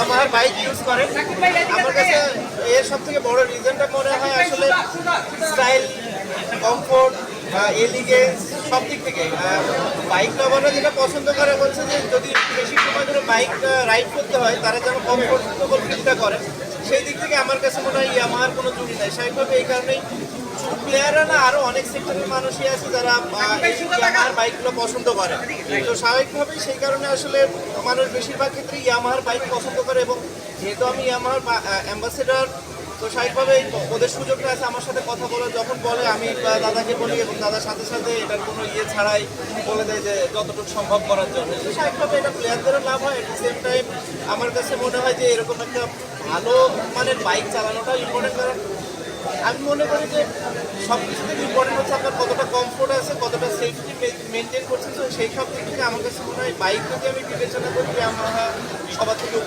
ইয়ামাহার bike use করে। আমার কাছে এর সব থেকে বড় রিজনটা মনে হয় আসলে স্টাইল, কমফোর্ট, এলিগেন্স সব দিক থেকে। বাইক লাভাররা যেটা পছন্দ করে হচ্ছে যে যদি বেশি সময় ধরে বাইক রাইড করতে হয় তারা যেন কমফোর্টেবল ফিলটা করে। সেই দিক থেকে আমার কাছে মনে হয় ইয়ামাহার কোনো জুড়ি নাই। স্বাভাবিকভাবে এই কারণেই প্লেয়াররা না আরও অনেক সেক্টরের মানুষই আছে যারা এই ইয়ামাহার বাইকগুলো পছন্দ করে। তো স্বাভাবিকভাবেই সেই কারণে আসলে মানুষ বেশিরভাগ ক্ষেত্রে ইয়ামাহার বাইক পছন্দ করে। এবং যেহেতু আমি ইয়ামাহার অ্যাম্বাসেডার, তো স্বাভাবিকভাবে ওদের সুযোগটা আছে আমার সাথে কথা বলার। যখন বলে আমি দাদাকে বলি এবং দাদার সাথে সাথে এটার কোনো ছাড়াই বলে দেয় যে যতটুকু সম্ভব করার জন্য। তো স্বাভাবিকভাবে এটা প্লেয়ারদেরও লাভ হয়। এট দ্য সেম টাইম আমার কাছে মনে হয় যে এরকম একটা ভালো মানের বাইক চালানোটা ইম্পর্টেন্ট। কারণ আমি মনে করি যে সব কিছু থেকে ইম্পর্টেন্ট হচ্ছে আপনার কতটা কমফোর্ট আছে, কতটা সেফটি মেনটেন করছেন। তো সেই সব দিক থেকে আমার কাছে মনে হয় বাইক যদি আমি বিবেচনা করি আমার সবার থেকে